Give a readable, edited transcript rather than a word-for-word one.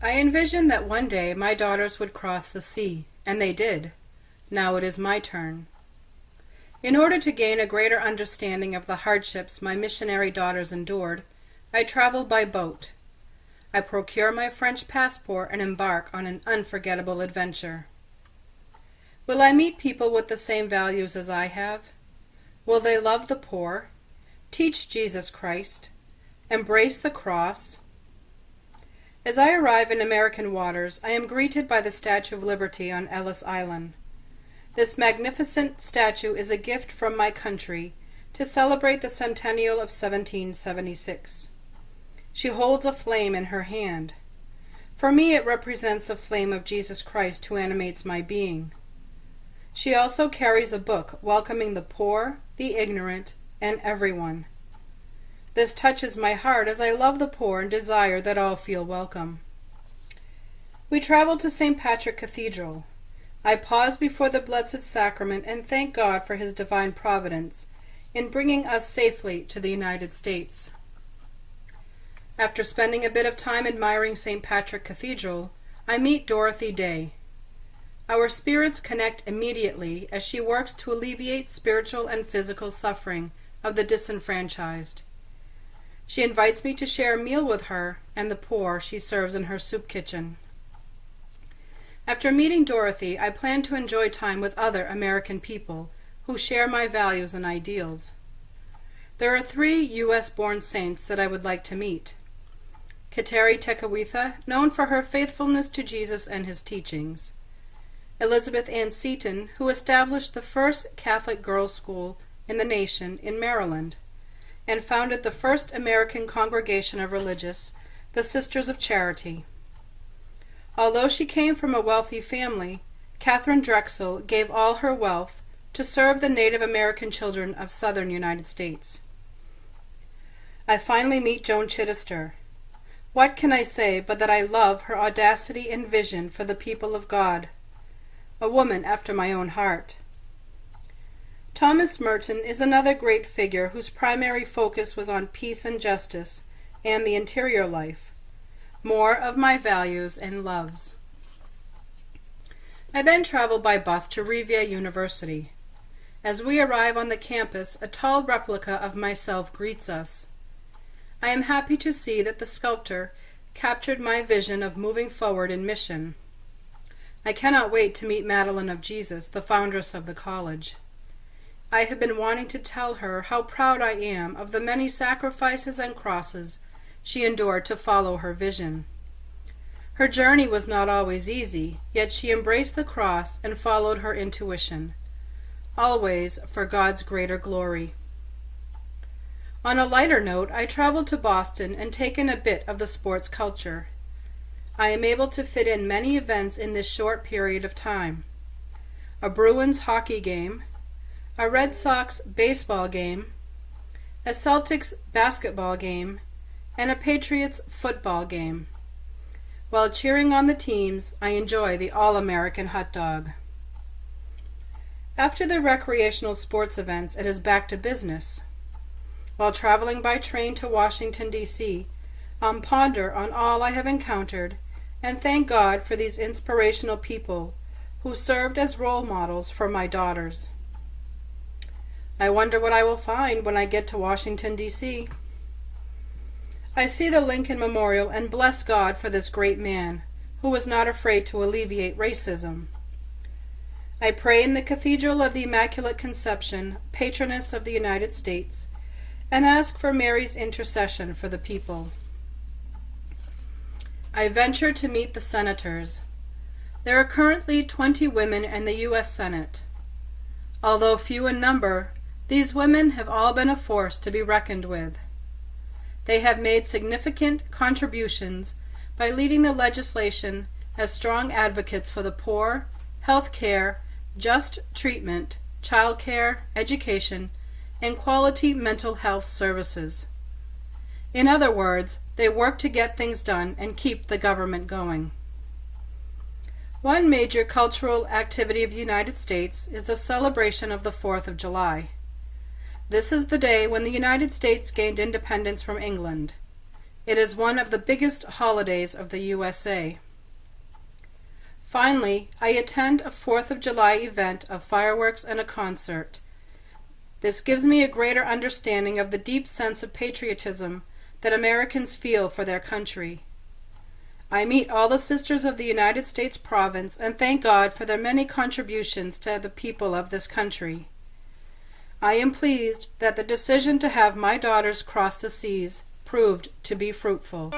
I envisioned that one day my daughters would cross the sea, and they did. Now it is my turn. In order to gain a greater understanding of the hardships my missionary daughters endured, I travel by boat. I procure my French passport and embark on an unforgettable adventure. Will I meet people with the same values as I have? Will they love the poor, teach Jesus Christ, embrace the cross? As I arrive in American waters, I am greeted by the Statue of Liberty on Ellis Island. This magnificent statue is a gift from my country to celebrate the centennial of 1776. She holds a flame in her hand. For me, it represents the flame of Jesus Christ who animates my being. She also carries a book welcoming the poor, the ignorant, and everyone. This touches my heart as I love the poor and desire that all feel welcome. We travel to St. Patrick Cathedral. I pause before the Blessed Sacrament and thank God for His divine providence in bringing us safely to the United States. After spending a bit of time admiring St. Patrick Cathedral, I meet Dorothy Day. Our spirits connect immediately as she works to alleviate spiritual and physical suffering of the disenfranchised. She invites me to share a meal with her and the poor she serves in her soup kitchen. After meeting Dorothy, I plan to enjoy time with other American people who share my values and ideals. There are 3 U.S.-born saints that I would like to meet. Kateri Tekakwitha, known for her faithfulness to Jesus and his teachings. Elizabeth Ann Seton, who established the first Catholic girls' school in the nation in Maryland, and founded the first American congregation of religious, the Sisters of Charity. Although she came from a wealthy family, Catherine Drexel gave all her wealth to serve the Native American children of southern United States. I finally meet Joan Chittister. What can I say but that I love her audacity and vision for the people of God? A woman after my own heart. Thomas Merton is another great figure whose primary focus was on peace and justice and the interior life. More of my values and loves. I then travel by bus to Rivier University. As we arrive on the campus, a tall replica of myself greets us. I am happy to see that the sculptor captured my vision of moving forward in mission. I cannot wait to meet Madeline of Jesus, the foundress of the college. I have been wanting to tell her how proud I am of the many sacrifices and crosses she endured to follow her vision. Her journey was not always easy, yet she embraced the cross and followed her intuition, always for God's greater glory. On a lighter note, I traveled to Boston and taken a bit of the sports culture. I am able to fit in many events in this short period of time. A Bruins hockey game, a Red Sox baseball game, a Celtics basketball game, and a Patriots football game. While cheering on the teams, I enjoy the All-American hot dog. After the recreational sports events, it is back to business. While traveling by train to Washington, D.C., I'll ponder on all I have encountered and thank God for these inspirational people who served as role models for my daughters. I wonder what I will find when I get to Washington, D.C. I see the Lincoln Memorial and bless God for this great man who was not afraid to alleviate racism. I pray in the Cathedral of the Immaculate Conception, patroness of the United States, and ask for Mary's intercession for the people. I venture to meet the senators. There are currently 20 women in the U.S. Senate. Although few in number, these women have all been a force to be reckoned with. They have made significant contributions by leading the legislation as strong advocates for the poor, health care, just treatment, child care, education, and quality mental health services. In other words, they work to get things done and keep the government going. One major cultural activity of the United States is the celebration of the 4th of July. This is the day when the United States gained independence from England. It is one of the biggest holidays of the USA. Finally, I attend a 4th of July event of fireworks and a concert. This gives me a greater understanding of the deep sense of patriotism that Americans feel for their country. I meet all the sisters of the United States province and thank God for their many contributions to the people of this country. I am pleased that the decision to have my daughters cross the seas proved to be fruitful.